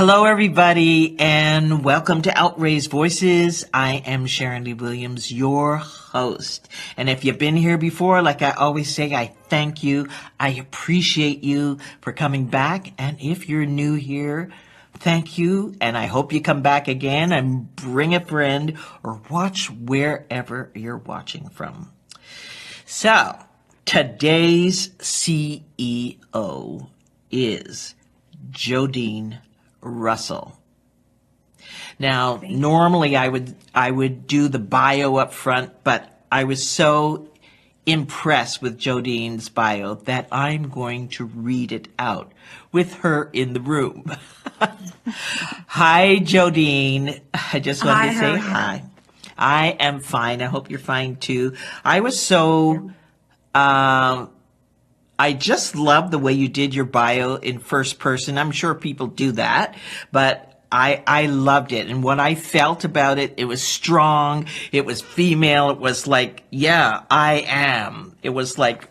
Hello, everybody, and welcome to Outraised Voices. I am Sharon Lee Williams, your host. And if you've been here before, like I always say, I thank you. I appreciate you for coming back. And if you're new here, thank you. And I hope you come back again and bring a friend or watch wherever you're watching from. So, today's CEO is Jodene Russell. Now, normally I would do the bio up front, but I was so impressed with Jodene's bio that I'm going to read it out with her in the room. Hi, Jodene. I just wanted to say hi. I am fine. I hope you're fine too. I was so I just love the way you did your bio in first person. I'm sure people do that, but I loved it. And what I felt about it, it was strong. It was female. It was like, yeah, I am. It was like,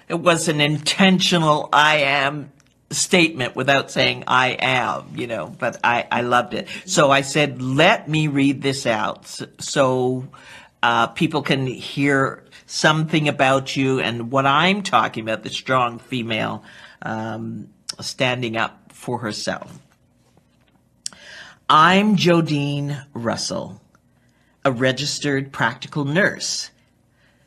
it was an intentional I am statement without saying I am, but I loved it. So I said, let me read this out so people can hear something about you and what I'm talking about, the strong female standing up for herself. I'm Jodene Russell, a registered practical nurse,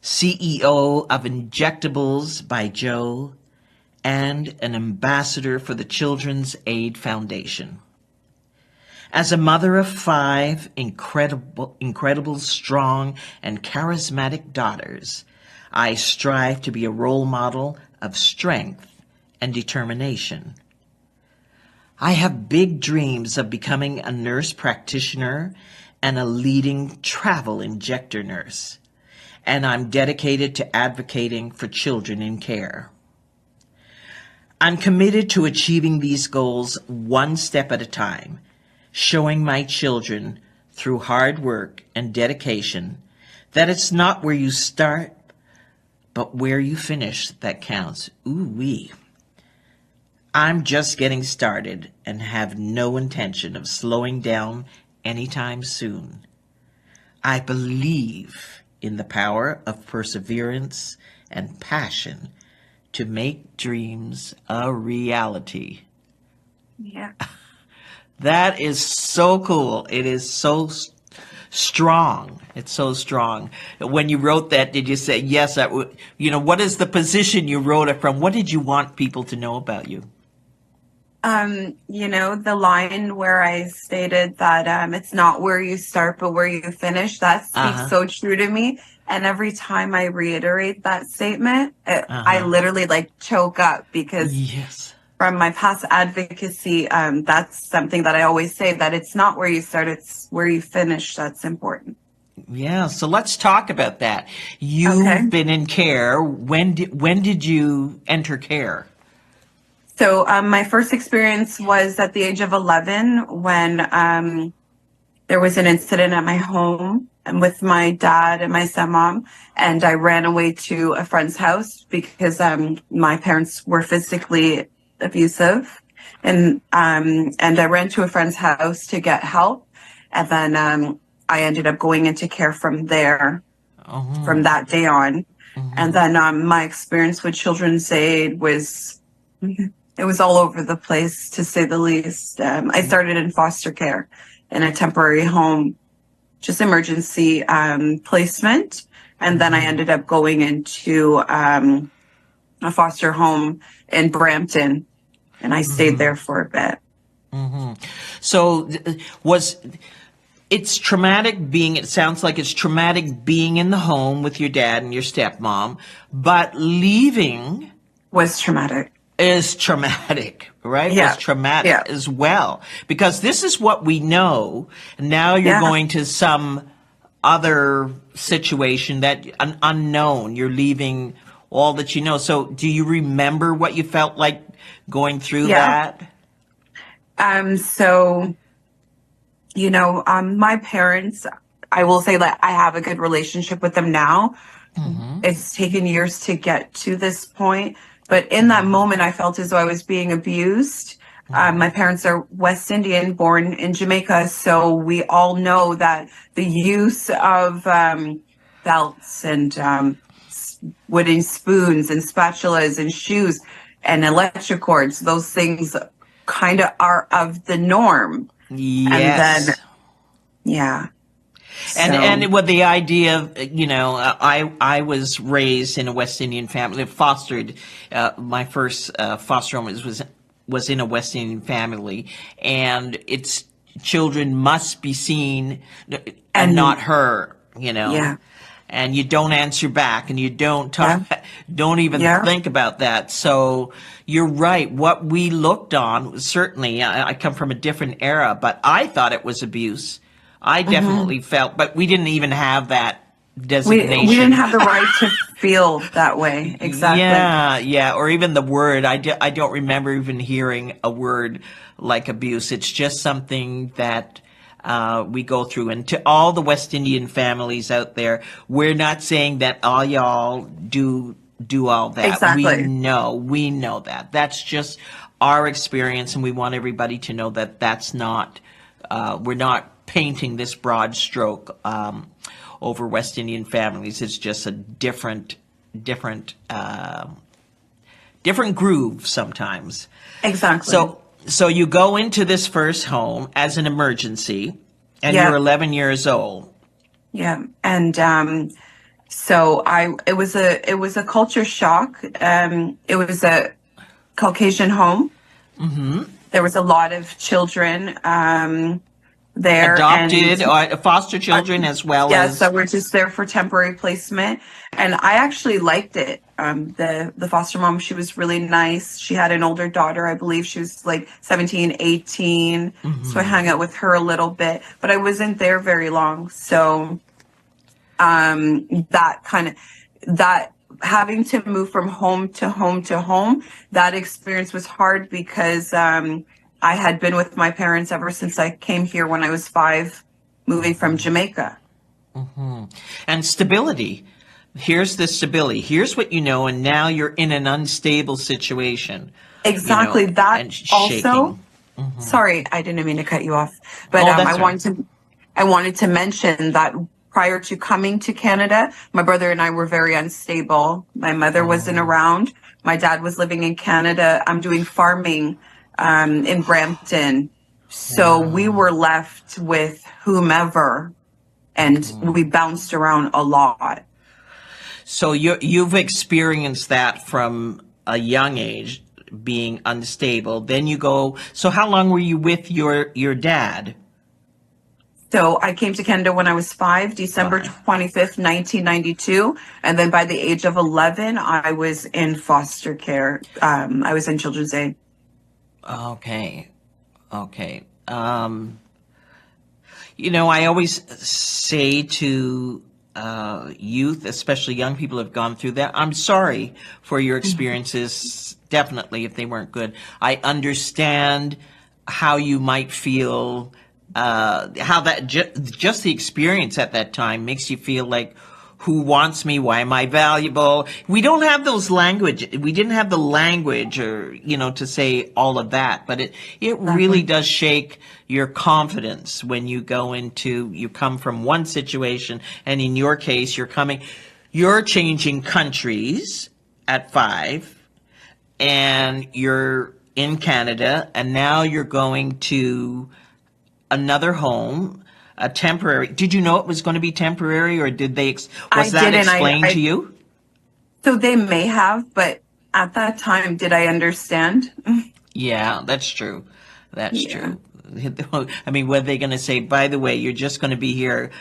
CEO of Injectables by Joe, and an ambassador for the Children's Aid Foundation. As a mother of 5 incredible, strong, and charismatic daughters, I strive to be a role model of strength and determination. I have big dreams of becoming a nurse practitioner and a leading travel injector nurse, and I'm dedicated to advocating for children in care. I'm committed to achieving these goals one step at a time, showing my children through hard work and dedication that it's not where you start, but where you finish that counts. Ooh-wee. I'm just getting started and have no intention of slowing down anytime soon. I believe in the power of perseverance and passion to make dreams a reality. Yeah. That is so cool. It is so strong. It's so strong. When you wrote that, did you say, yes, what is the position you wrote it from? What did you want people to know about you? The line where I stated that it's not where you start, but where you finish, that speaks so true to me. And every time I reiterate that statement, I literally choke up because from my past advocacy, that's something that I always say, that it's not where you start, it's where you finish that's important. Yeah, so let's talk about that. You've been in care. When did you enter care? So my first experience was at the age of 11 when there was an incident at my home and with my dad and my stepmom, and I ran away to a friend's house because my parents were physically abusive, and I ran to a friend's house to get help, and then I ended up going into care from there, from that day on, and then my experience with Children's Aid was. It was all over the place, to say the least. I started in foster care in a temporary home, just emergency placement. And then I ended up going into a foster home in Brampton, and I stayed there for a bit. So it's traumatic it sounds like it's traumatic being in the home with your dad and your stepmom, but leaving was traumatic. Is traumatic, right? Yeah. Was traumatic as well. Because this is what we know. Now you're going to some other situation that unknown. You're leaving all that you know. So do you remember what you felt like going through that? My parents, I will say that I have a good relationship with them now. It's taken years to get to this point. But in that moment, I felt as though I was being abused. My parents are West Indian, born in Jamaica, so we all know that the use of belts and wooden spoons and spatulas and shoes and electric cords, those things kind of are of the norm. And then, Yes. yeah. And So, with the idea of, I was raised in a West Indian family, fostered. My first foster home was in a West Indian family, and its children must be seen and and not heard. You know, yeah, and you don't answer back, and you don't talk, yeah, don't even yeah. think about that. So you're right. What we looked on, certainly, I come from a different era, but I thought it was abuse. I hmm definitely felt, but we didn't even have that we didn't designation. have the right to feel that way. Exactly. Yeah, yeah, or even the word. I don't remember even hearing a word like abuse. It's just something that we go through. And to all the West Indian families out there, we're not saying that all y'all do all that. Exactly. We know that. That's just our experience, and we want everybody to know that that's not. We're not painting this broad stroke over West Indian families. It's just a different, different groove sometimes. Exactly. So you go into this first home as an emergency, and you're Yeah. 11 years old. Yeah. And so it was a culture shock. It was a Caucasian home. There was a lot of children there, and Adopted, foster children, as well yeah, so as. we're just there for temporary placement. And I actually liked it. The foster mom, she was really nice. She had an older daughter, I believe she was like 17, 18. So I hung out with her a little bit, but I wasn't there very long. So that kind of that having to move from home to home to home, that experience was hard because I had been with my parents ever since I came here when I was 5, moving from Jamaica. And stability. Here's the stability. Here's what you know, and now you're in an unstable situation, Exactly. That and also, shaking. sorry, I didn't mean to cut you off, but Oh, that's right. I wanted to mention that prior to coming to Canada, my brother and I were very unstable. My mother wasn't Oh, around. My dad was living in Canada. I'm doing farming in Brampton. So we wow. were left with whomever, and we bounced around a lot. So you've experienced that from a young age, being unstable. Then you go. So how long were you with your dad? So I came to Canada when I was 5, December 25th, 1992. And then by the age of 11, I was in foster care. I was in children's aid. Okay. Okay. I always say to youth, especially young people who have gone through that, I'm sorry for your experiences, definitely, if they weren't good. I understand how you might feel, how that just the experience at that time makes you feel like, who wants me? Why am I valuable? We don't have those language. We didn't have the language, or to say all of that. But it really Exactly. does shake your confidence when you you come from one situation, and in your case, you're changing countries at 5, and you're in Canada, and now you're going to another home, a temporary. Did you know it was going to be temporary, or I was that didn't. explained to you? So they may have, but at that time, did I understand? Yeah, that's true. That's Yeah. true. I mean, were they going to say, by the way, you're just going to be here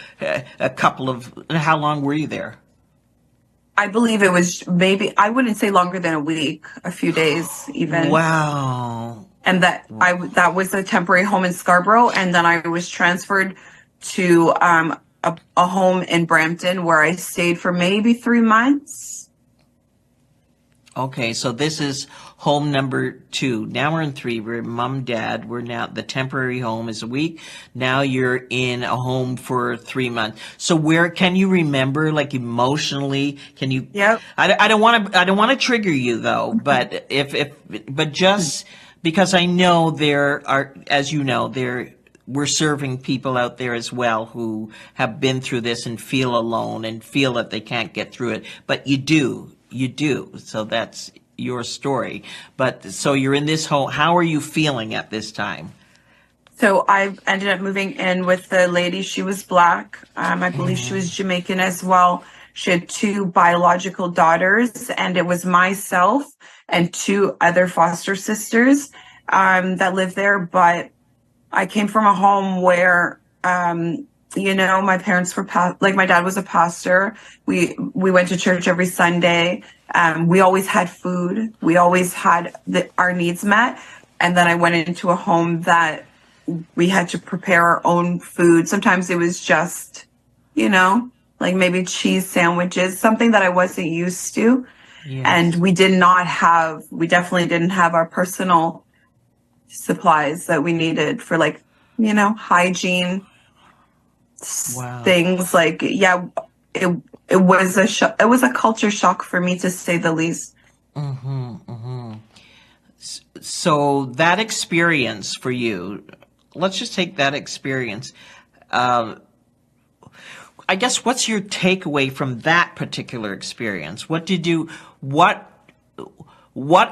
a couple of, how long were you there? I believe it was maybe, I wouldn't say longer than a week, a few days even. Wow. And that was a temporary home in Scarborough, and then I was transferred to a home in Brampton where I stayed for maybe 3 months. Okay, so this is home number 2. Now we're in 3. We're mom, dad. We're now, the temporary home is a week. Now you're in a home for 3 months. So where can you remember, like, emotionally? Can you? Yep. I don't want to trigger you though, but but just Because I know there are, as you know, we're serving people out there as well who have been through this and feel alone and feel that they can't get through it. But you do. So that's your story. But so you're in this home. How are you feeling at this time? So I ended up moving in with the lady. She was Black. I believe she was Jamaican as well. She had two biological daughters, and it was myself and two other foster sisters that lived there. But I came from a home where, my parents were like my dad was a pastor. We went to church every Sunday. We always had food. We always had our needs met. And then I went into a home that we had to prepare our own food. Sometimes it was just, like maybe cheese sandwiches, something that I wasn't used to. Yes. And we definitely didn't have our personal supplies that we needed for hygiene. Wow. Things like, yeah, it was it was a culture shock for me, to say the least. So that experience for you, let's just take that experience. I guess what's your takeaway from that particular experience? What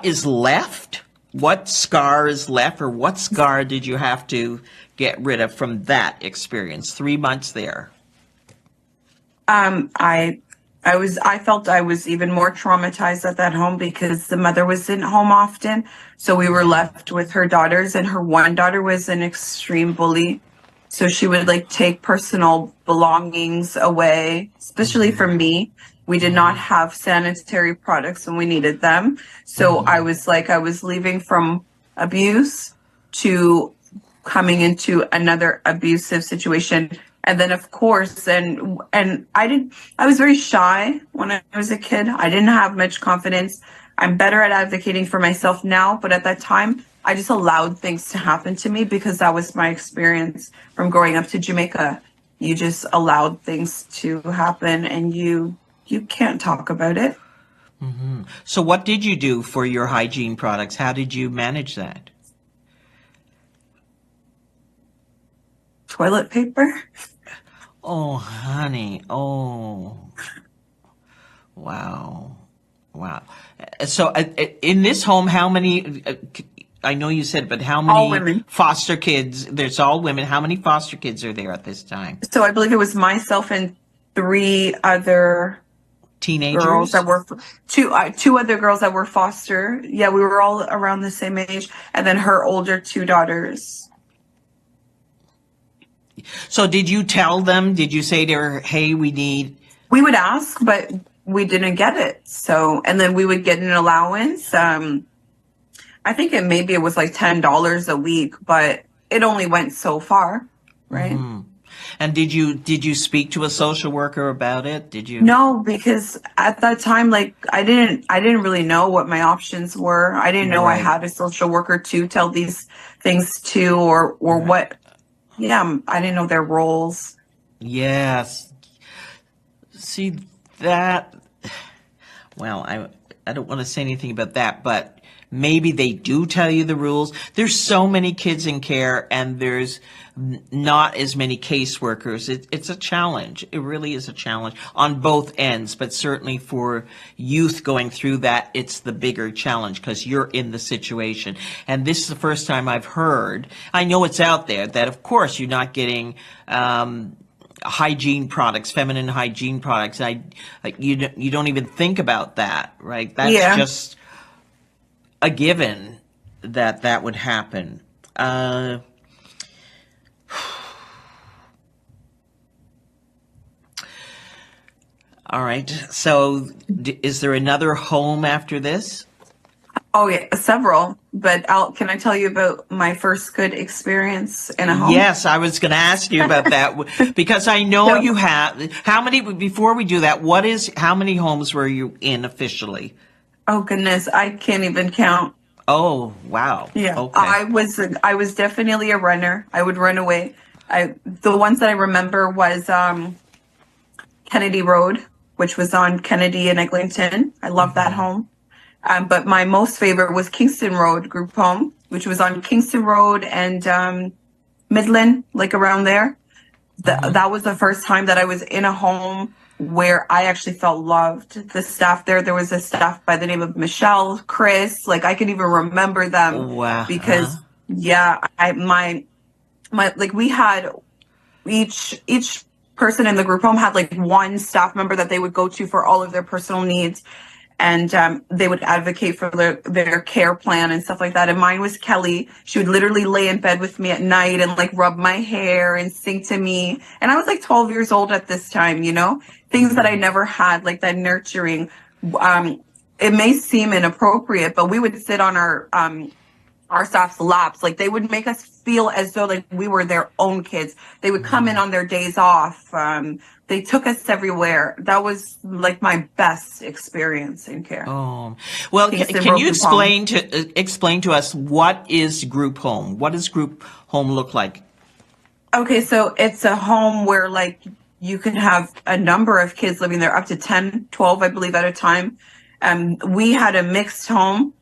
is left? What scar is left, or what scar did you have to get rid of from that experience? 3 months there. I felt I was even more traumatized at that home because the mother wasn't home often. So we were left with her daughters, and her one daughter was an extreme bully. So she would take personal belongings away, especially for me. We did not have sanitary products when we needed them. So I was leaving from abuse to coming into another abusive situation. And then of course, and I was very shy when I was a kid. I didn't have much confidence. I'm better at advocating for myself now, but at that time, I just allowed things to happen to me because that was my experience from growing up to Jamaica. You just allowed things to happen, and you can't talk about it. So what did you do for your hygiene products? How did you manage that? Toilet paper. Oh, honey. Oh, wow. Wow. So in this home, how many, I know you said, but how All many women. foster kids? There's all women. How many foster kids are there at this time? So I believe it was myself and three other Teenagers? girls that were two other girls that were foster. Yeah, we were all around the same age, and then her older two daughters. So did you tell them? Did you say to her, "Hey, we would ask, but we didn't get it. So, and then we would get an allowance. I think maybe it was like $10 a week, but it only went so far, right? And did you speak to a social worker about it? Did you? No, because at that time, I didn't really know what my options were. I didn't know I had a social worker to tell these things to, or what. Yeah, I didn't know their roles. Yes. See that? Well, I don't want to say anything about that, but maybe they do tell you the rules. There's so many kids in care, and there's not as many caseworkers. It's a challenge. It really is a challenge on both ends, but certainly for youth going through that, it's the bigger challenge because you're in the situation. And this is the first time I've heard, I know it's out there, that of course you're not getting hygiene products, feminine hygiene products. You don't even think about that, right? That's just a given that would happen. All right. So is there another home after this? Oh, yeah, several. But can I tell you about my first good experience in a home? Yes, I was going to ask you about that because I know you have. How many, before we do that, how many homes were you in officially? Oh, goodness. I can't even count. Oh, wow. Yeah. Okay. I was definitely a runner. I would run away. The ones that I remember was Kennedy Road, which was on Kennedy and Eglinton. I love that home. But my most favorite was Kingston Road Group Home, which was on Kingston Road and Midland, like around there. That was the first time that I was in a home where I actually felt loved. The staff there was a staff by the name of Michelle, Chris, like I can even remember them Wow. because yeah, like we had each person in the group home had like one staff member that they would go to for all of their personal needs, and they would advocate for their care plan and stuff like that. And mine was Kelly. She would literally lay in bed with me at night and like rub my hair and sing to me. And I was like 12 years old at this time, you know, things that I never had, like that nurturing. It may seem inappropriate, but we would sit on our staff's laps. Like they would make us feel as though like we were their own kids. They would come in on their days off. They took us everywhere. That was like my best experience in care. Oh, well, can you explain to us what is group home? What does group home look like? Okay, so it's a home where like you can have a number of kids living there, up to 10, 12, I believe, at a time. We had a mixed home,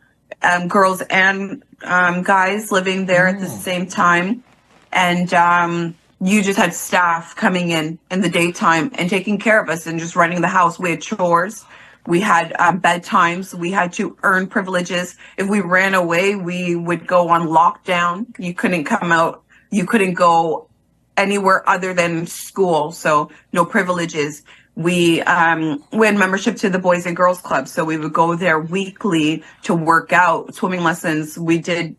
girls and guys living there at the same time. And you just had staff coming in the daytime and taking care of us and just running the house. We had chores. We had bedtimes. We had to earn privileges. If we ran away, we would go on lockdown. You couldn't come out. You couldn't go anywhere other than school. So no privileges. We had membership to the Boys and Girls Club. So we would go there weekly to work out, swimming lessons. We did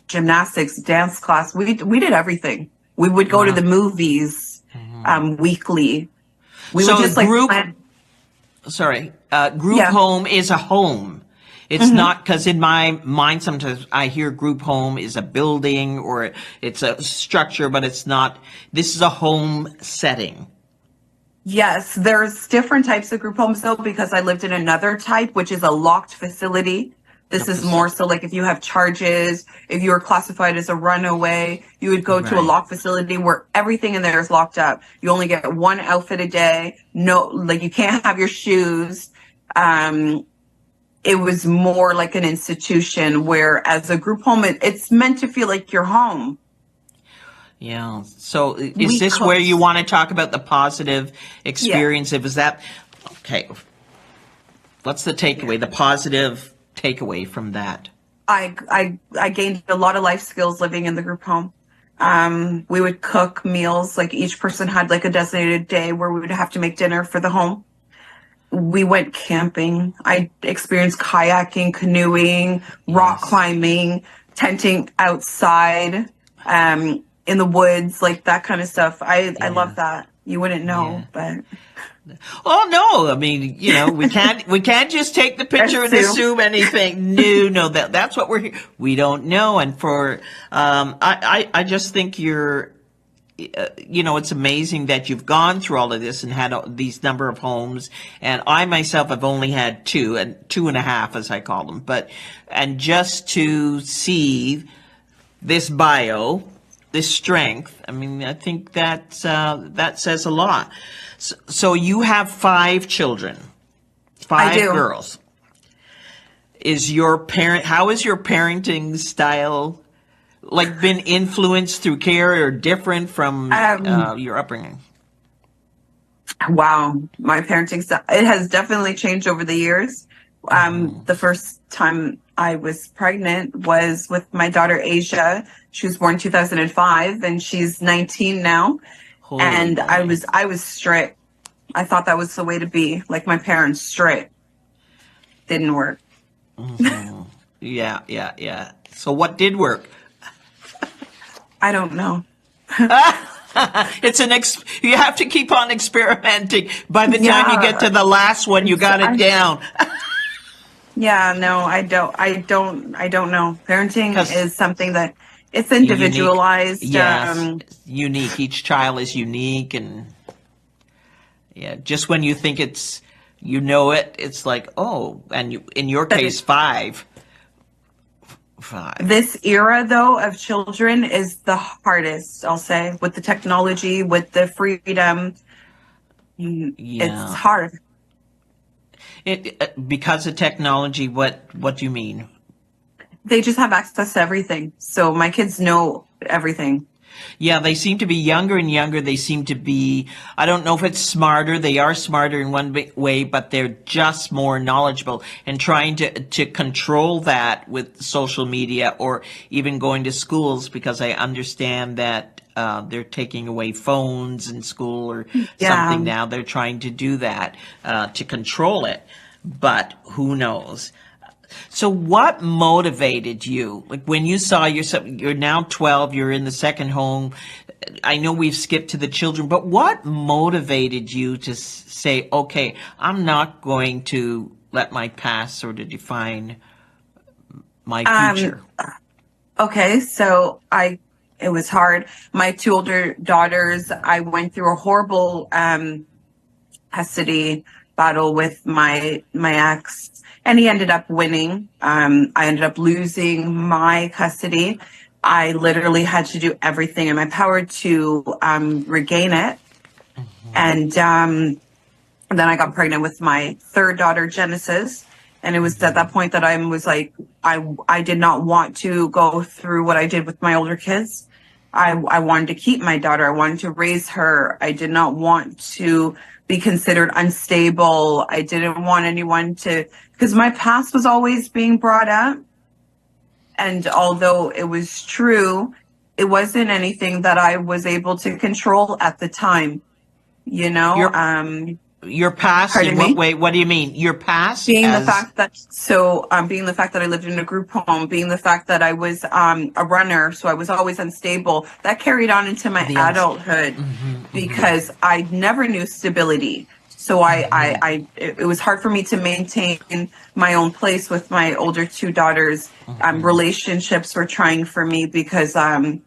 gymnastics, dance class. We did everything. We would go to the movies weekly. We would just like group home is a home. It's not, because in my mind sometimes I hear group home is a building or it's a structure, but it's not. This is a home setting. Yes, there's different types of group homes though, because I lived in another type, which is a locked facility. This is more so like if you have charges, if you were classified as a runaway, you would go to a locked facility where everything in there is locked up. You only get one outfit a day. No, like you can't have your shoes. It was more like an institution, where as a group home, it's meant to feel like you're home. Yeah. So is this where you want to talk about the positive experience? If is that okay? What's the takeaway? The positive takeaway from that? I gained a lot of life skills living in the group home. We would cook meals. Like each person had like a designated day where we would have to make dinner for the home. We went camping. I experienced kayaking, canoeing, rock climbing, tenting outside, in the woods, like that kind of stuff. I love that. You wouldn't know, but. Oh no! I mean, you know, we can't just take the picture and assume anything. No, that's what we're here. We don't know, and for I just think you're, you know, it's amazing that you've gone through all of this and had these number of homes. And I myself have only had two and a half, as I call them. And just to see this bio, this strength, I mean, I think that says a lot. So you have 5 children, 5 girls. How is your parenting style like been influenced through care or different from your upbringing? Wow, my parenting style, it has definitely changed over the years. The first time I was pregnant was with my daughter Asia. She was born 2005 and she's 19 now. And I was strict. I thought that was the way to be, like my parents, strict. Didn't work. Yeah. So what did work? I don't know. You have to keep on experimenting. By the time you get to the last one, you got it down. Yeah, no, I don't know. Parenting is something that it's individualized. Unique. Yes, unique. Each child is unique, and just when you think it's like, oh, and in your case, 5. This era, though, of children is the hardest, I'll say, with the technology, with the freedom. It's hard. Because of technology, what do you mean? They just have access to everything. So my kids know everything. Yeah, they seem to be younger and younger. They seem to be, I don't know if it's smarter. They are smarter in one way, but they're just more knowledgeable, and trying to control that with social media or even going to schools, because I understand that they're taking away phones in school or something Yeah. now. They're trying to do that to control it, but who knows? So what motivated you? Like when you saw yourself, you're now 12, you're in the second home. I know we've skipped to the children, but what motivated you to say, okay, I'm not going to let my past sort of define my Um, future? okay, so it was hard. My two older daughters, I went through a horrible custody battle with my ex, and he ended up winning. I ended up losing my custody. I literally had to do everything in my power to regain it. And then I got pregnant with my third daughter, Genesis. And it was at that point that I was like, I did not want to go through what I did with my older kids. I wanted to keep my daughter. I wanted to raise her. I did not want to be considered unstable. I didn't want anyone to, because my past was always being brought up. And although it was true, it wasn't anything that I was able to control at the time, you know? Your your past in Pardon what me? way? What do you mean? Your past Being the as fact that being the fact that I lived in a group home, being the fact that I was a runner, so I was always unstable, that carried on into my the adulthood because I never knew stability. So it was hard for me to maintain my own place with my older two daughters. Relationships were trying for me because because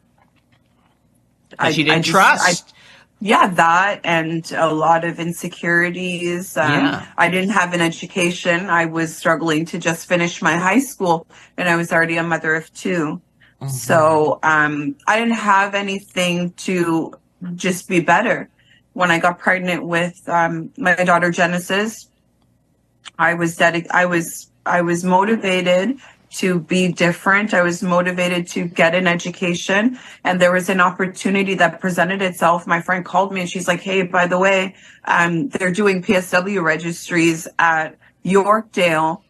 you I didn't just trust. yeah, that and a lot of insecurities. Yeah. I didn't have an education. I was struggling to just finish my high school, and I was already a mother of two. So I didn't have anything to just be better. When I got pregnant with my daughter Genesis, I was motivated to be different. I was motivated to get an education, and there was an opportunity that presented itself. My friend called me and she's like, "Hey, by the way, they're doing PSW registries at Yorkdale,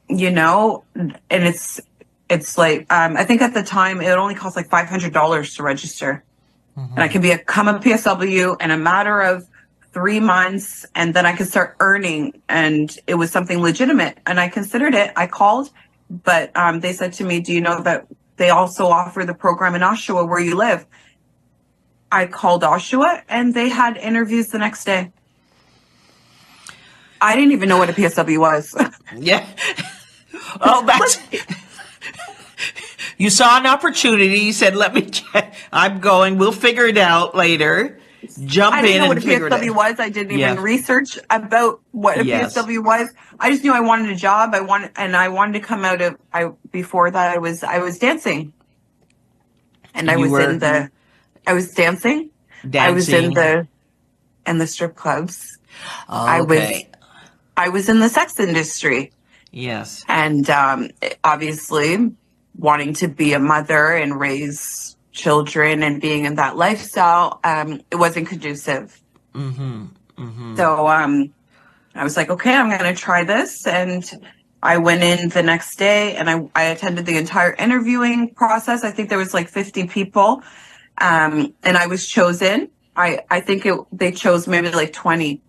you know, and it's like I think at the time it only cost like $500 to register, and I can become a PSW in a matter of 3 months, and then I could start earning, and it was something legitimate, and I considered it. I called, but they said to me, "Do you know that they also offer the program in Oshawa where you live?" I called Oshawa, and they had interviews the next day. I didn't even know what a PSW was. Yeah. Oh, that's. You saw an opportunity. You said, "Let me check. I'm going. We'll figure it out later." Jump I didn't in know what and a figure it PSW out. was. I didn't Yeah. even research about what a Yes. PSW was. I just knew I wanted a job. I wanted to come out of. Before that I was dancing, and You were I was dancing. I was dancing. in the strip clubs. I was Okay. I was in the sex industry, Yes. and obviously wanting to be a mother and raise children and being in that lifestyle, it wasn't conducive. So I was like, okay, I'm going to try this. And I went in the next day, and I attended the entire interviewing process. I think there was like 50 people. And I was chosen. I think they chose maybe like 20.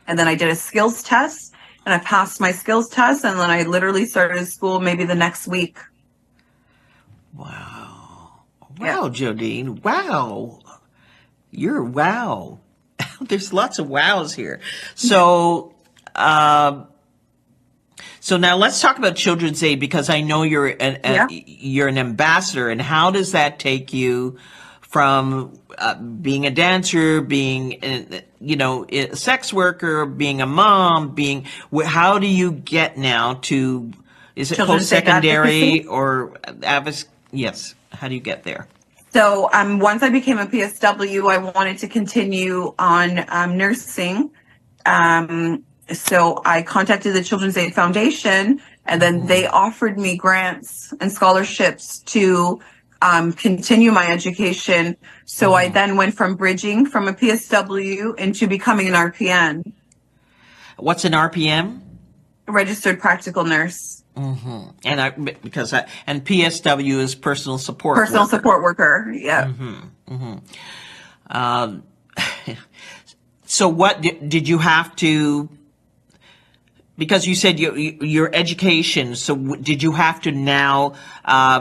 And then I did a skills test, and I passed my skills test. And then I literally started school maybe the next week. Wow. Yeah. Wow, Jodene. Wow. You're wow. There's lots of wows here. So, so now let's talk about Children's Aid, because I know Yeah. you're an ambassador, and how does that take you from being a dancer, being a sex worker, being a mom, how do you get now to, is it Children's Aid post-secondary advocacy. or yes, how do you get there? So once I became a PSW, I wanted to continue on nursing. So I contacted the Children's Aid Foundation, and then they offered me grants and scholarships to continue my education. So I then went from bridging from a PSW into becoming an RPN, What's an RPM? registered practical nurse, And PSW is personal support personal worker. support worker. Yeah. So what did you have to, because you said your education, so did you have to now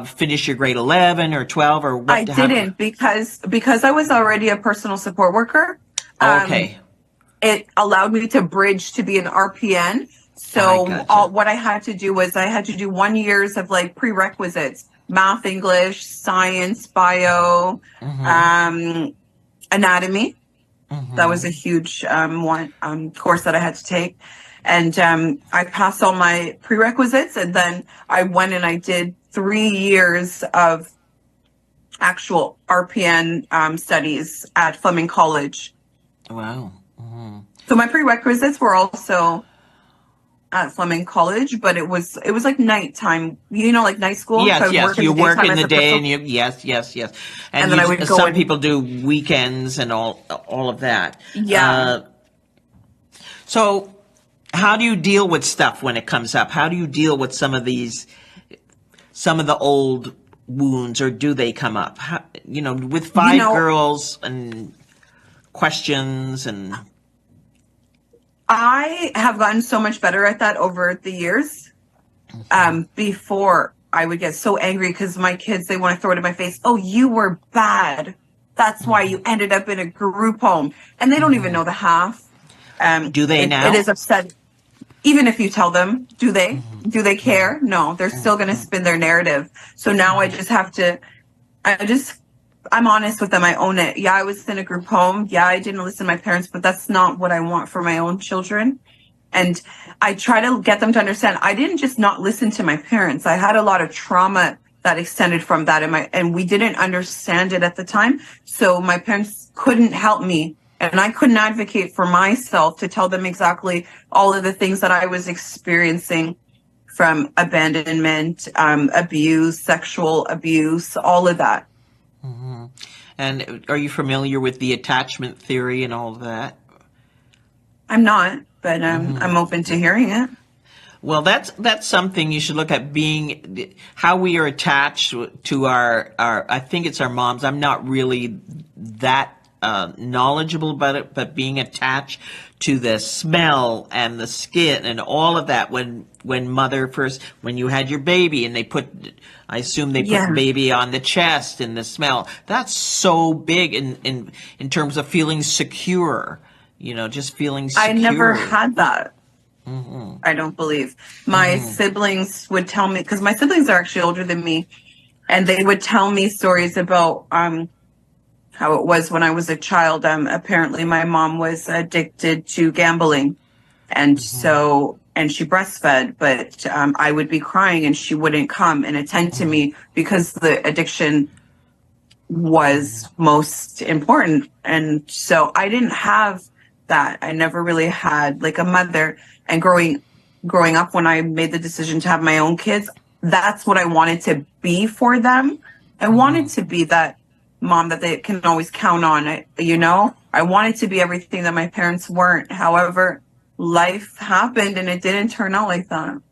finish your grade 11 or 12 or what? I didn't because I was already a personal support worker. Okay. It allowed me to bridge to be an RPN. So gotcha. what I had to do was I had to do 1 years of like prerequisites: math, English, science, bio, anatomy. That was a huge course that I had to take. And I passed all my prerequisites, and then I went and I did 3 years of actual RPN studies at Fleming College. Wow. So my prerequisites were also at Fleming College, but it was like nighttime, like night school. Yes, so yes. You work in the day, personal, and yes. and then I would go some in. people do weekends and all of that. Yeah. So how do you deal with stuff when it comes up? How do you deal with some of the old wounds, or do they come up? With five girls and questions and. I have gotten so much better at that over the years. Before I would get so angry because my kids, they want to throw it in my face. Oh, you were bad. That's why you ended up in a group home. And they don't even know the half. Do they now? It is upsetting. Even if you tell them, do they? Do they care? No, they're still going to spin their narrative. So now I just have to, I'm honest with them. I own it. Yeah, I was in a group home. Yeah, I didn't listen to my parents, but that's not what I want for my own children. And I try to get them to understand I didn't just not listen to my parents. I had a lot of trauma that extended from that and we didn't understand it at the time. So my parents couldn't help me, and I couldn't advocate for myself to tell them exactly all of the things that I was experiencing, from abandonment, abuse, sexual abuse, all of that. And are you familiar with the attachment theory and all of that? I'm not, but I'm open to hearing it. Well, that's something you should look at, how we are attached to our I think it's our moms. I'm not really that knowledgeable about it, but being attached to the smell and the skin and all of that when you had your baby and I assume they put the baby on the chest and the smell. That's so big in terms of feeling secure, just feeling secure. I never had that. I don't believe. My siblings would tell me, because my siblings are actually older than me, and they would tell me stories about how it was when I was a child. Apparently my mom was addicted to gambling, and and she breastfed, but I would be crying and she wouldn't come and attend to me because the addiction was most important. And so I didn't have that. I never really had like a mother. And growing up, when I made the decision to have my own kids, that's what I wanted to be for them. I wanted to be that mom that they can always count on. I wanted to be everything that my parents weren't. However, life happened and it didn't turn out like that.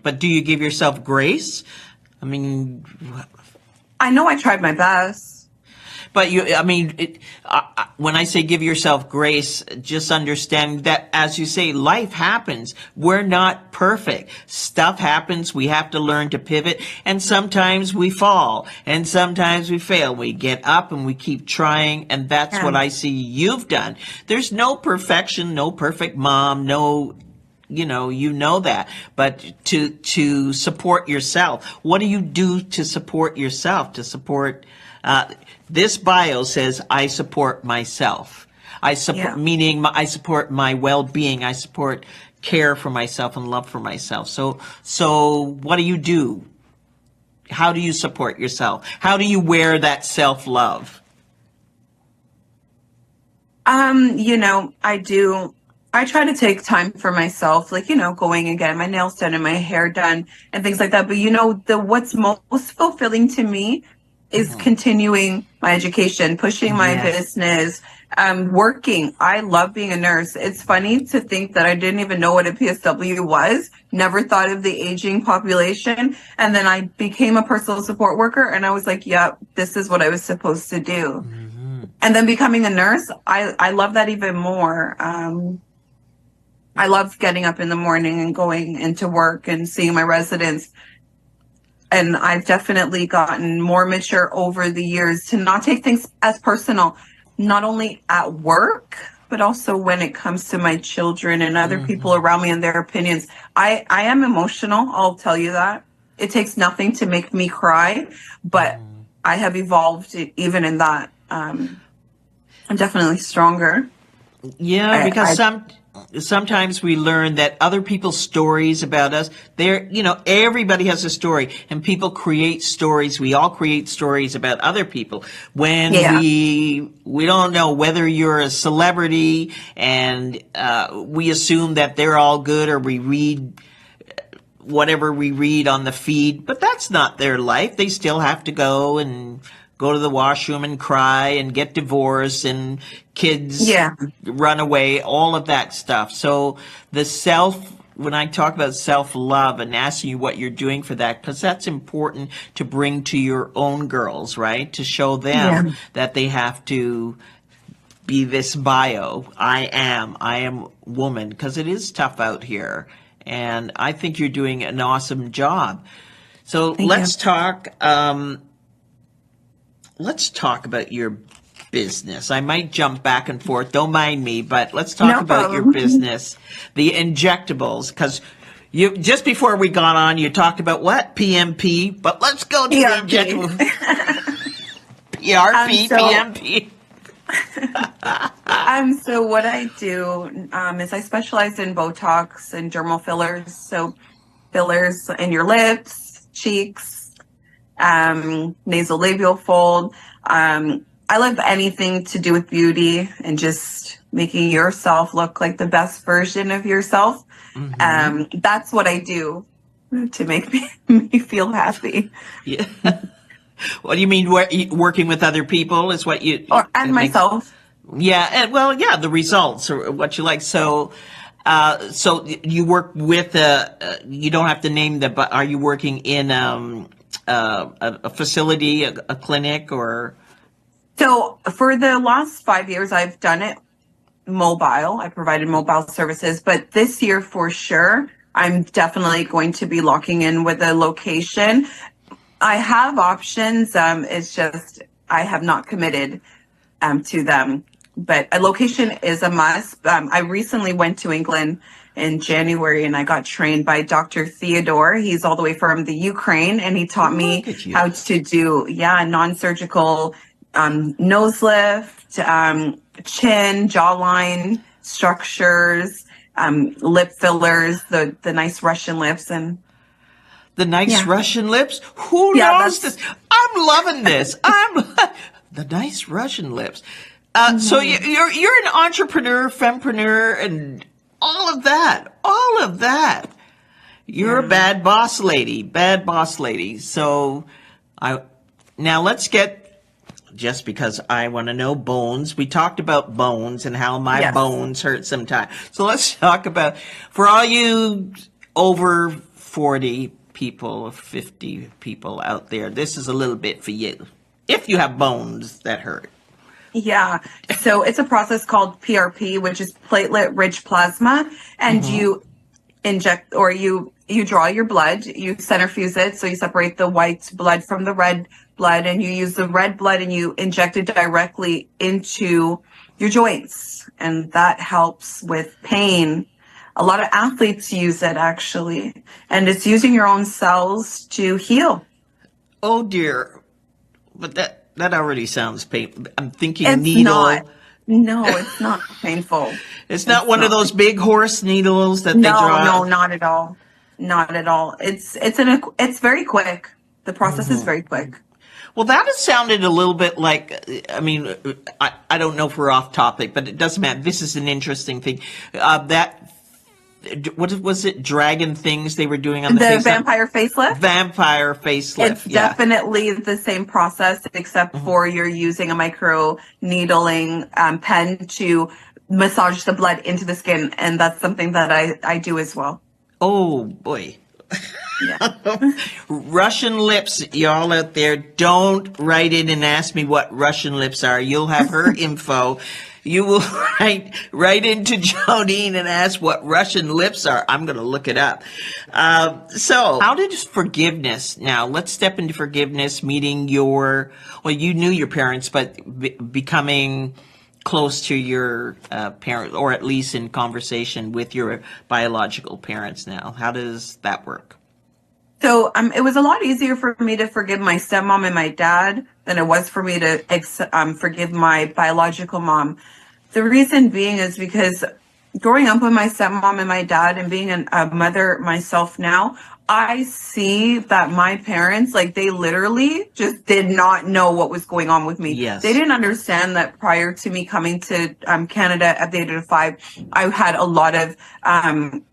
But do you give yourself grace? I mean, I know I tried my best. But when I say give yourself grace, just understand that, as you say, life happens. We're not perfect. Stuff happens. We have to learn to pivot. And sometimes we fall. And sometimes we fail. We get up and we keep trying. And that's what I see you've done. There's no perfection, no perfect mom, no... you know that. But to support yourself, what do you do to support yourself, to support... this bio says, I support myself. Meaning I support my well-being. I support care for myself and love for myself. So what do you do? How do you support yourself? How do you wear that self-love? I do. I try to take time for myself, like, going and getting my nails done and my hair done and things like that. But the what's most fulfilling to me is continuing my education, pushing my Yes. business, working. I love being a nurse. It's funny to think that I didn't even know what a PSW was, never thought of the aging population. And then I became a personal support worker and I was like, yep, this is what I was supposed to do. And then becoming a nurse, I love that even more. I love getting up in the morning and going into work and seeing my residents. And I've definitely gotten more mature over the years to not take things as personal, not only at work, but also when it comes to my children and other people around me and their opinions. I am emotional, I'll tell you that. It takes nothing to make me cry, but I have evolved even in that. I'm definitely stronger. Yeah, because sometimes we learn that other people's stories about us, everybody has a story and people create stories. We all create stories about other people when we don't know whether you're a celebrity and we assume that they're all good, or we read whatever we read on the feed, but that's not their life. They still have to go to the washroom and cry and get divorced and kids run away, all of that stuff. So when I talk about self-love and asking you what you're doing for that, because that's important to bring to your own girls, right? To show them that they have to be this bio. I am woman, because it is tough out here. And I think you're doing an awesome job. So let's talk. Let's talk about your business. I might jump back and forth. Don't mind me, but let's talk about your business, the injectables, because just before we got on, you talked about what? PMP, but let's go to the injectable. PRP, PMP. So what I do is I specialize in Botox and dermal fillers. So fillers in your lips, cheeks, nasal labial fold. I love anything to do with beauty and just making yourself look like the best version of yourself. That's what I do to make me feel happy. Yeah. What do you mean working with other people is what you... And myself. Yeah, the results are what you like. So you work with you don't have to name them, but are you working in a facility, a clinic, or? So for the last 5 years, I've done it mobile. I provided mobile services, but this year for sure, I'm definitely going to be locking in with a location. I have options. It's just I have not committed to them, but a location is a must. I recently went to England in January and I got trained by Dr. Theodore. He's all the way from the Ukraine, and he taught me how to do non-surgical nose lift, chin, jawline structures, lip fillers, the nice Russian lips, and the nice Russian lips. Who knows this? I'm loving this. The nice Russian lips. So you're an entrepreneur, fempreneur, and all of that. All of that. You're a bad boss lady. Bad boss lady. So now let's get. Just because I want to know bones. We talked about bones and how my bones hurt sometimes. So let's talk about, for all you over 40 people or 50 people out there, this is a little bit for you. If you have bones that hurt. Yeah. So it's a process called PRP, which is platelet-rich plasma. And you inject, or you draw your blood, you centrifuge it. So you separate the white blood from the red blood, and you use the red blood and you inject it directly into your joints. And that helps with pain. A lot of athletes use it, actually. And it's using your own cells to heal. Oh, dear. But that already sounds painful. I'm thinking it's needle. Not. No, it's not painful. It's not one of those big horse needles that they draw? No, not at all. Not at all. It's very quick. The process is very quick. Well, that has sounded a little bit like, I mean, I don't know if we're off topic, but it doesn't matter. This is an interesting thing. What was it? Dragon things they were doing on the The face? vampire facelift? Vampire facelift. It's definitely the same process, except for you're using a micro needling pen to massage the blood into the skin. And that's something that I do as well. Oh, boy. Yeah. Russian lips, y'all out there, don't write in and ask me what Russian lips are. You'll have her info. You will write into Jodene and ask what Russian lips are. I'm going to look it up. So how did forgiveness, now let's step into forgiveness, meeting well, you knew your parents, but becoming close to your parents, or at least in conversation with your biological parents now. How does that work? So it was a lot easier for me to forgive my stepmom and my dad than it was for me to forgive my biological mom. The reason being is because growing up with my stepmom and my dad and being a mother myself now, I see that my parents, like, they literally just did not know what was going on with me. Yes. They didn't understand that prior to me coming to Canada at the age of 5, I had a lot of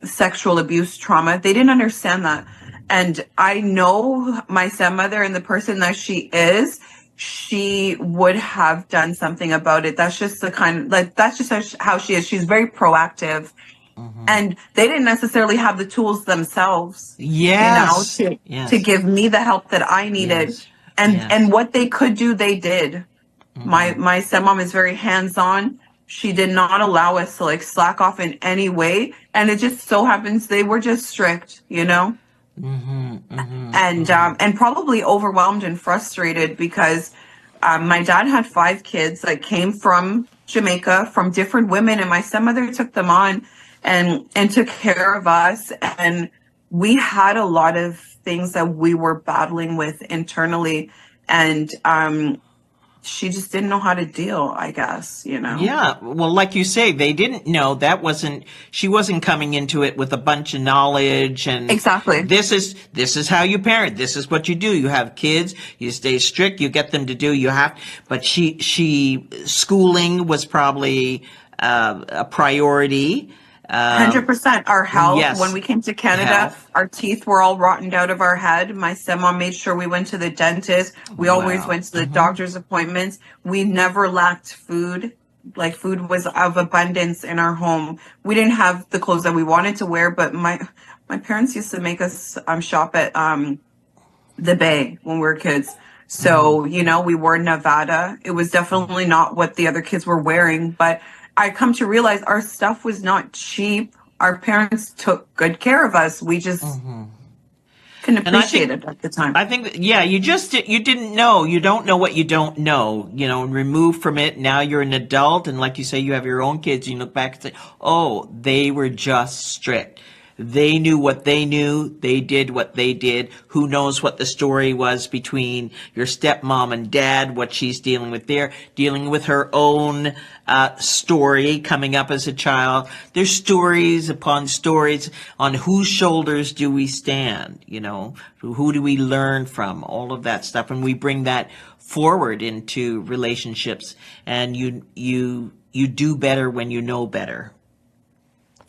sexual abuse trauma. They didn't understand that. And I know my stepmother and the person that she is, she would have done something about it. That's just that's just how she is. She's very proactive. And they didn't necessarily have the tools themselves, yes, to give me the help that I needed. Yes. And what they could do, they did. My stepmom is very hands-on. She did not allow us to slack off in any way. And it just so happens they were just strict, and probably overwhelmed and frustrated because my dad had 5 kids that came from Jamaica, from different women, and my stepmother took them on and took care of us. And we had a lot of things that we were battling with internally, and she just didn't know how to deal, I guess, Yeah. Well, like you say, they didn't know. She wasn't coming into it with a bunch of knowledge and exactly. This is how you parent. This is what you do. You have kids, you stay strict, you get them to do, but schooling was probably a priority. 100%. Our health. Yes. When we came to Canada, our teeth were all rotten out of our head. My stepmom made sure we went to the dentist. We always went to the doctor's appointments. We never lacked food. Food was of abundance in our home. We didn't have the clothes that we wanted to wear, but my parents used to make us shop at the Bay when we were kids. So, we wore Nevada. It was definitely not what the other kids were wearing, but I come to realize our stuff was not cheap. Our parents took good care of us. We just couldn't appreciate it at the time. I think, you didn't know. You don't know what you don't know, and removed from it. Now you're an adult. And like you say, you have your own kids. You look back and say, oh, they were just strict. They knew what they knew. They did what they did. Who knows what the story was between your stepmom and dad, what she's dealing with there, dealing with her own story coming up as a child. There's stories upon stories on whose shoulders do we stand, who do we learn from, all of that stuff. And we bring that forward into relationships, and you do better when you know better.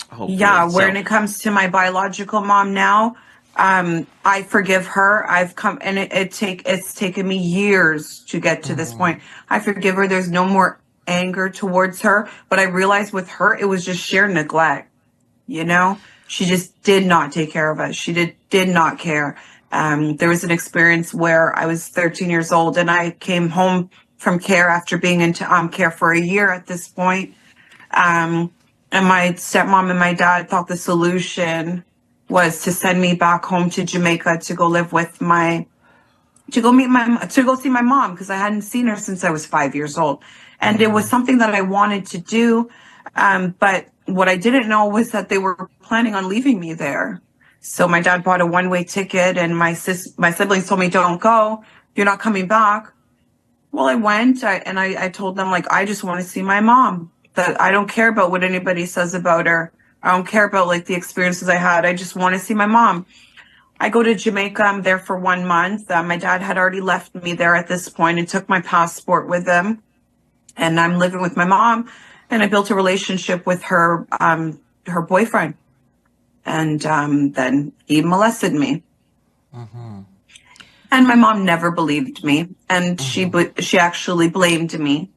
Hopefully. Yeah, when it comes to my biological mom now, I forgive her. I've come, and it's taken me years to get to this point. I forgive her. There's no more anger towards her, but I realized with her, it was just sheer neglect. She just did not take care of us. She did not care. There was an experience where I was 13 years old and I came home from care after being into care for a year at this point. And my stepmom and my dad thought the solution was to send me back home to Jamaica to go live with to go see my mom, because I hadn't seen her since I was 5 years old. And it was something that I wanted to do. But what I didn't know was that they were planning on leaving me there. So my dad bought a one-way ticket, and my siblings told me, don't go. You're not coming back. Well, I went and I told them, I just want to see my mom. That I don't care about what anybody says about her. I don't care about the experiences I had. I just want to see my mom. I go to Jamaica. I'm there for 1 month. My dad had already left me there at this point and took my passport with him. And I'm living with my mom, and I built a relationship with her boyfriend. And then he molested me. And my mom never believed me, and she actually blamed me.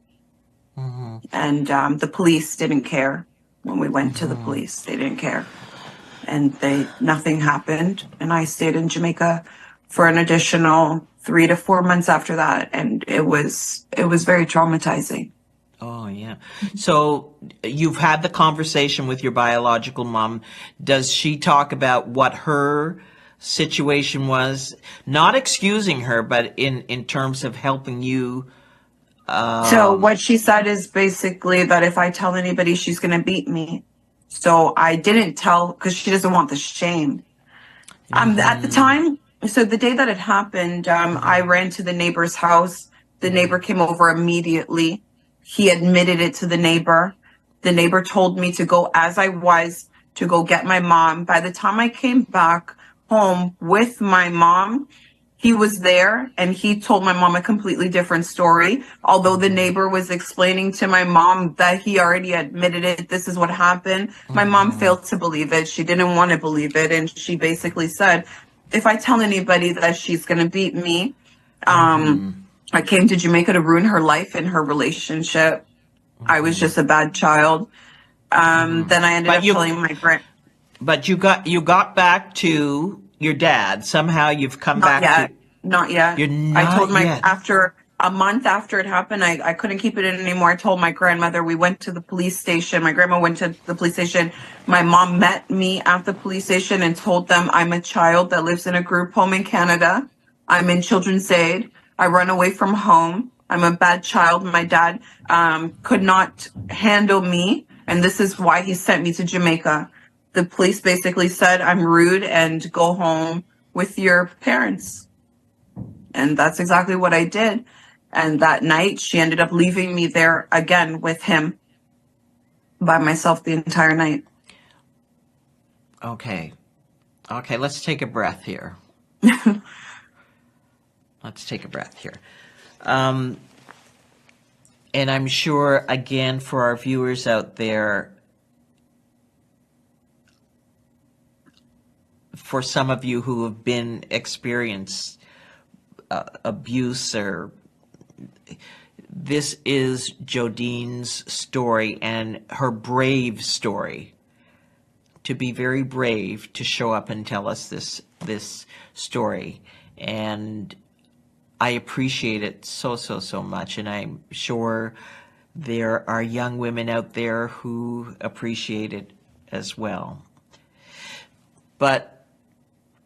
And the police didn't care when we went to the police. They didn't care, and nothing happened. And I stayed in Jamaica for an additional 3 to 4 months after that, and it was very traumatizing. Oh, yeah. So you've had the conversation with your biological mom. Does she talk about what her situation was? Not excusing her, but in terms of helping you. So what she said is basically that if I tell anybody, she's going to beat me. So I didn't tell because she doesn't want the shame. At the time, so the day that it happened, I ran to the neighbor's house. The neighbor came over immediately. He admitted it to the neighbor. The neighbor told me to go as I was, to go get my mom. By the time I came back home with my mom, he was there, and he told my mom a completely different story. Although the neighbor was explaining to my mom that he already admitted it, this is what happened. My mom failed to believe it. She didn't want to believe it. And she basically said, if I tell anybody that she's going to beat me, I came to Jamaica to ruin her life and her relationship. I was just a bad child. Then I ended up telling my grand. But you got back to your dad. Somehow you've come back to. Not yet. You're not I told my yet. After a month after it happened, I couldn't keep it in anymore. I told my grandmother. We went to the police station. My grandma went to the police station. My mom met me at the police station and told them I'm a child that lives in a group home in Canada. I'm in Children's Aid. I run away from home. I'm a bad child. My dad could not handle me, and this is why he sent me to Jamaica. The police basically said I'm rude and go home with your parents. And that's exactly what I did. And that night, she ended up leaving me there again with him by myself the entire night. Okay, let's take a breath here. Let's take a breath here. And I'm sure, again, for our viewers out there, for some of you who have been experienced abuse, or this is Jodene's story and her brave story. To be very brave to show up and tell us this story, and I appreciate it so much, and I'm sure there are young women out there who appreciate it as well. But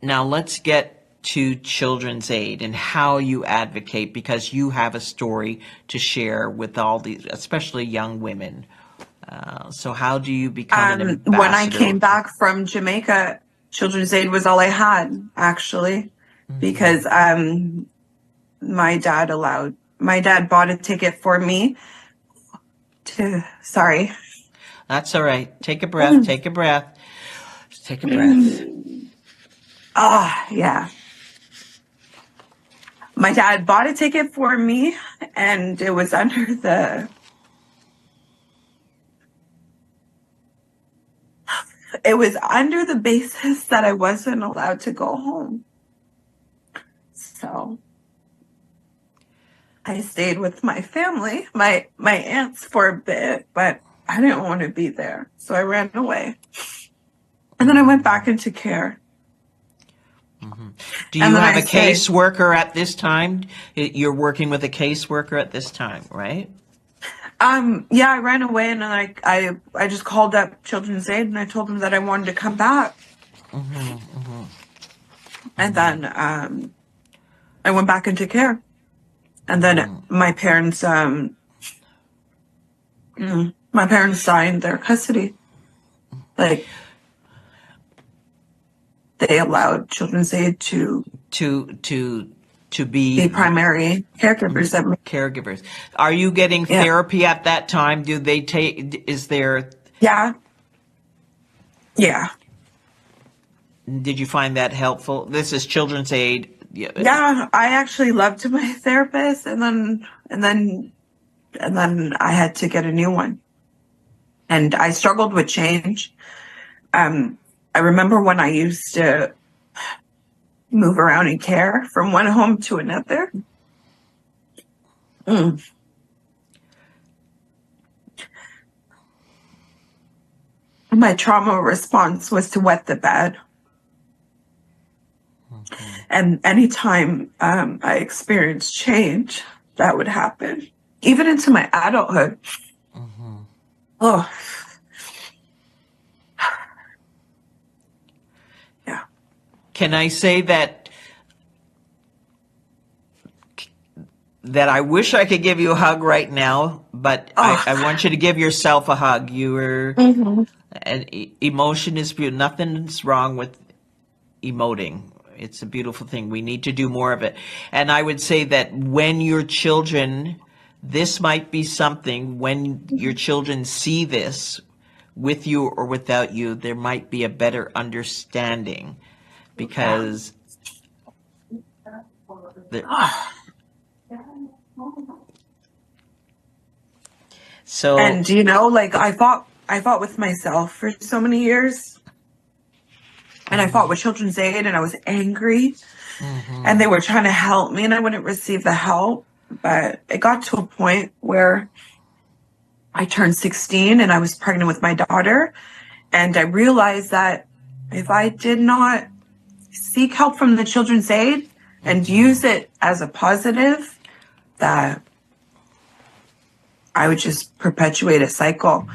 now let's get to Children's Aid and how you advocate, because you have a story to share with all these, especially young women. So how do you become an ambassador? When I came back from Jamaica, Children's Aid was all I had, actually, because my dad bought a ticket for me to, sorry. That's all right. Take a breath. Take a breath. Just take a breath. Yeah. My dad bought a ticket for me, and it was under the basis that I wasn't allowed to go home. So I stayed with my family, my aunts, for a bit, but I didn't want to be there. So I ran away. And then I went back into care. Do you have a caseworker at this time? You're working with a caseworker at this time, right? Yeah, I ran away, and then I just called up Children's Aid, and I told them that I wanted to come back. And then I went back into care. And then my parents signed their custody. Like, they allowed Children's Aid to be primary caregivers. Caregivers. Are you getting therapy at that time? Do they take? Is there? Yeah. Did you find that helpful? This is Children's Aid. Yeah, I actually loved my therapist, and then I had to get a new one. And I struggled with change. I remember when I used to move around and care from one home to another. My trauma response was to wet the bed. And anytime I experienced change, that would happen, even into my adulthood. Oh, yeah. Can I say that I wish I could give you a hug right now, but I want you to give yourself a hug. You were, and emotion is beautiful. Nothing's wrong with emoting. It's a beautiful thing. We need to do more of it. And I would say that when your children, this might be something, when your children see this, with you or without you, there might be a better understanding, because so, and you know, like I fought with myself for so many years, and I fought with Children's Aid, and I was angry, and they were trying to help me, and I wouldn't receive the help. But it got to a point where I turned 16 and I was pregnant with my daughter, and I realized that if I did not seek help from the Children's Aid and use it as a positive, that I would just perpetuate a cycle.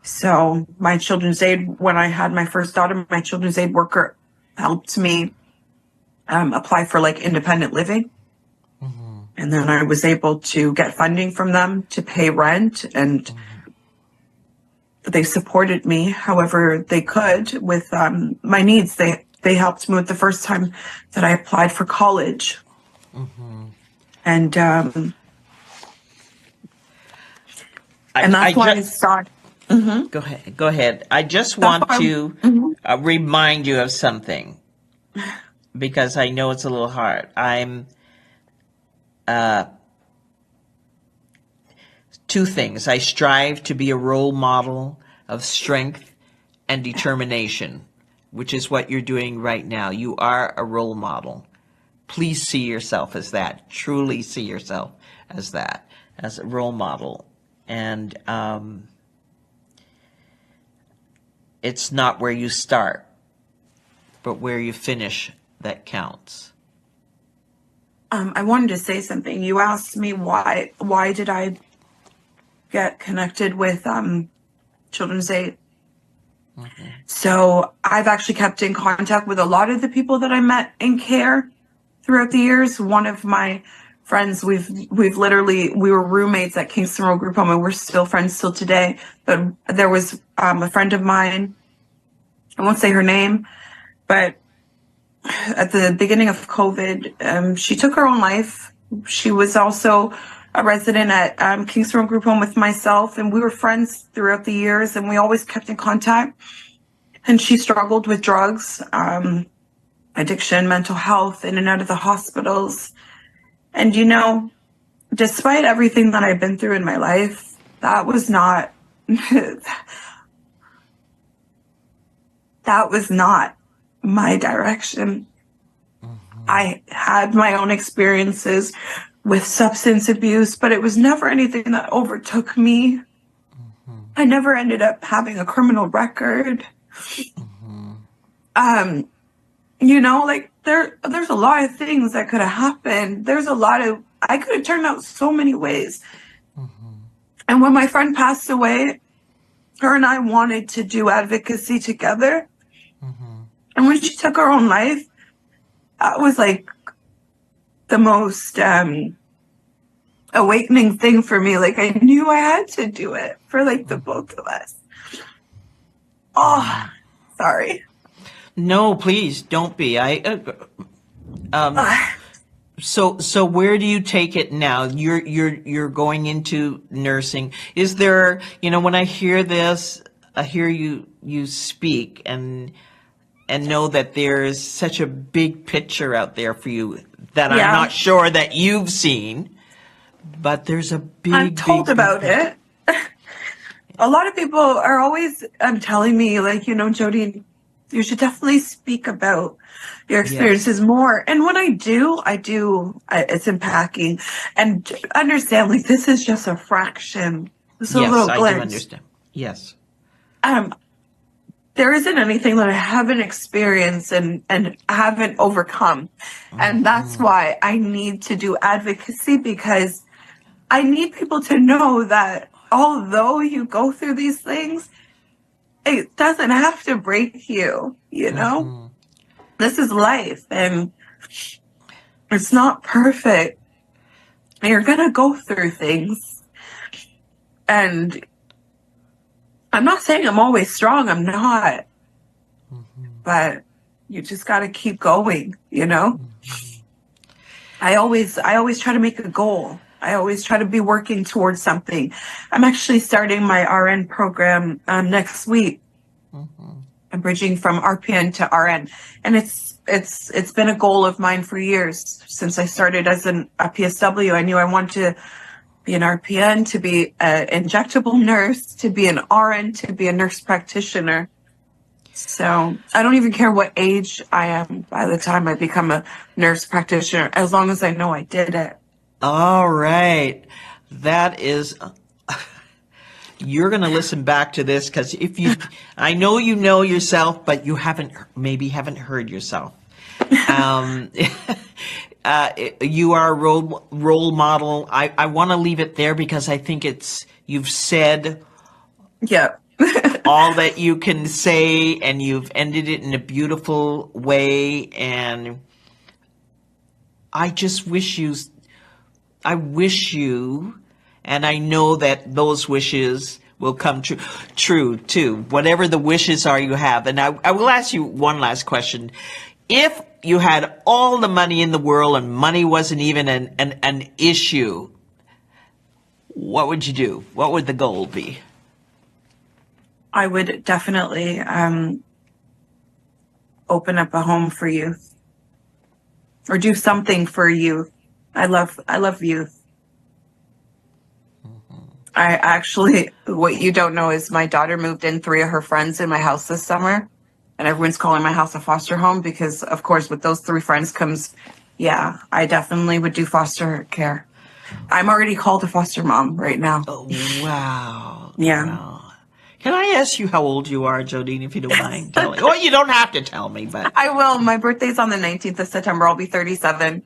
So my Children's Aid, when I had my first daughter, my Children's Aid worker helped me apply for like independent living. And then I was able to get funding from them to pay rent, and they supported me however they could with my needs. They helped me with the first time that I applied for college. And that's why I started. Go ahead. I just want to remind you of something, because I know it's a little hard. Two things. I strive to be a role model of strength and determination, which is what you're doing right now. You are a role model. Please see yourself as that. Truly see yourself as that, as a role model. And it's not where you start, but where you finish that counts. I wanted to say something. You asked me why did I get connected with Children's Aid. So I've actually kept in contact with a lot of the people that I met in care throughout the years. One of my friends, we were roommates at Kingston Road Group Home, and we're still friends till today. But there was a friend of mine, I won't say her name, but at the beginning of COVID, she took her own life. She was also a resident at Kingston Road Group Home with myself, and we were friends throughout the years, and we always kept in contact. And she struggled with drugs, addiction, mental health, in and out of the hospitals. And you know, despite everything that I've been through in my life, that was not that was not my direction. I had my own experiences with substance abuse, but it was never anything that overtook me. I never ended up having a criminal record. You know, like there's a lot of things that could have happened. I could have turned out so many ways. And when my friend passed away, her and I wanted to do advocacy together. And when she took her own life, that was like the most awakening thing for me. Like I knew I had to do it for like the both of us. Oh, sorry. No, please don't be. So where do you take it now? You're going into nursing. Is there, when I hear this, I hear you speak, and and know that there's such a big picture out there for you that I'm Yeah. not sure that you've seen, but there's a I'm big, told big, big about picture. it. A lot of people are always telling me, like, Jodene, you should definitely speak about your experiences Yes. more. And when I do, it's impacting and understand, like, this is just a fraction. This is a Yes, little I do glimpse. understand. Yes. Um, there isn't anything that I haven't experienced and haven't overcome. And that's why I need to do advocacy, because I need people to know that although you go through these things, it doesn't have to break you, This is life and it's not perfect. You're gonna go through things. And I'm not saying I'm always strong, I'm not. But you just gotta keep going, I always try to make a goal. I always try to be working towards something. I'm actually starting my RN program next week. I'm bridging from RPN to RN, and it's been a goal of mine for years since I started as a PSW. I knew I wanted to be an RPN, to be an injectable nurse, to be an RN, to be a nurse practitioner. So I don't even care what age I am by the time I become a nurse practitioner, as long as I know I did it. All right. That is, you're going to listen back to this because I know you know yourself, but you maybe haven't heard yourself. You are a role model. I want to leave it there because I think you've said Yeah. all that you can say, and you've ended it in a beautiful way. And I just wish you, and I know that those wishes will come true too, whatever the wishes are you have. And I will ask you one last question. If you had all the money in the world and money wasn't even an issue, what would you do? What would the goal be? I would definitely open up a home for youth, or do something for youth. I love youth. I actually, what you don't know is my daughter moved in 3 of her friends in my house this summer, and everyone's calling my house a foster home because, of course, with those 3 friends comes, yeah, I definitely would do foster care. I'm already called a foster mom right now. Oh, wow. Yeah. Wow. Can I ask you how old you are, Jodene, if you don't mind telling? Well, you don't have to tell me, but I will. My birthday's on the 19th of September. I'll be 37.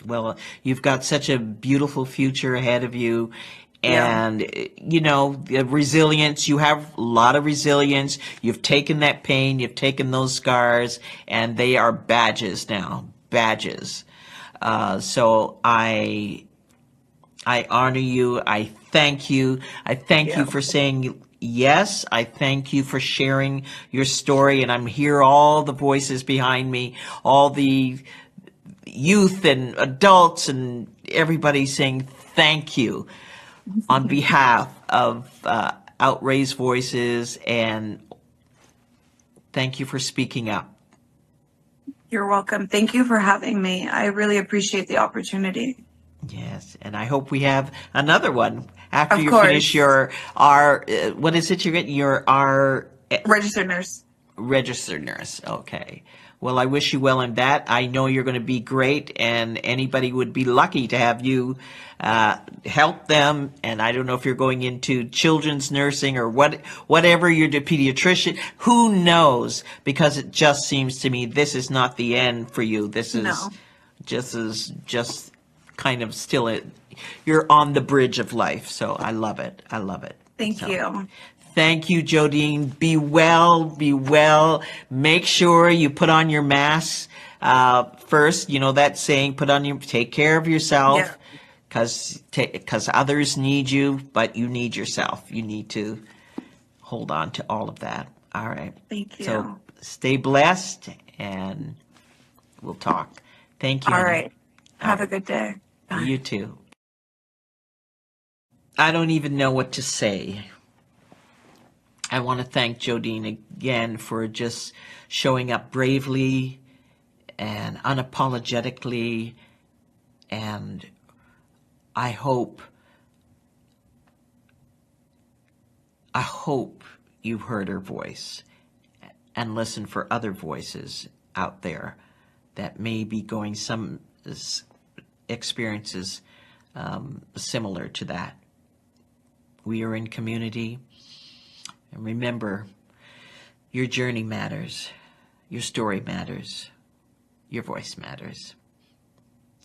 well, you've got such a beautiful future ahead of you. Yeah. And, the resilience, you have a lot of resilience. You've taken that pain, you've taken those scars, and they are badges now, badges. So I honor you. I thank you. I thank you Yeah. for saying yes. I thank you for sharing your story. And I'm hear all the voices behind me, all the youth and adults and everybody saying thank you on behalf of Outraised Voices, and thank you for speaking up. You're welcome. Thank you for having me. I really appreciate the opportunity. Yes, and I hope we have another one after Of you course. finish what is it you're getting? Your Registered nurse. registered nurse. Okay. Well, I wish you well in that. I know you're going to be great, and anybody would be lucky to have you help them. And I don't know if you're going into children's nursing or whatever you're the pediatrician. Who knows? Because it just seems to me this is not the end for you. This is just kind of still you're on the bridge of life. So I love it. I love it. Thank you. Thank you, Jodene. Be well, be well. Make sure you put on your mask first. You know that saying, take care of yourself, because others need you, but you need yourself. You need to hold on to all of that. All right. Thank you. So stay blessed, and we'll talk. Thank you. All honey. right. Have a good day. Bye. You too. I don't even know what to say. I want to thank Jodene again for just showing up bravely and unapologetically, and I hope you've heard her voice and listen for other voices out there that may be going some experiences similar to that. We are in community, and remember, your journey matters, your story matters, your voice matters.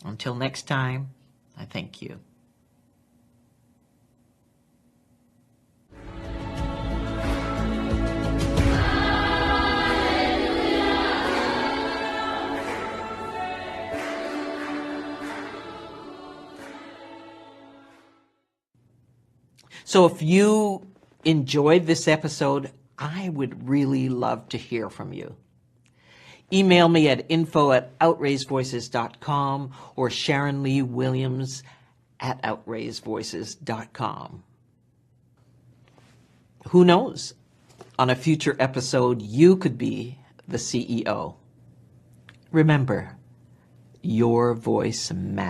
Until next time, I thank you. So if you enjoyed this episode, I would really love to hear from you. Email me at info@outraisedvoices.com or Sharon Lee Williams @outraisedvoices.com. Who knows? On a future episode, you could be the CEO. Remember, your voice matters.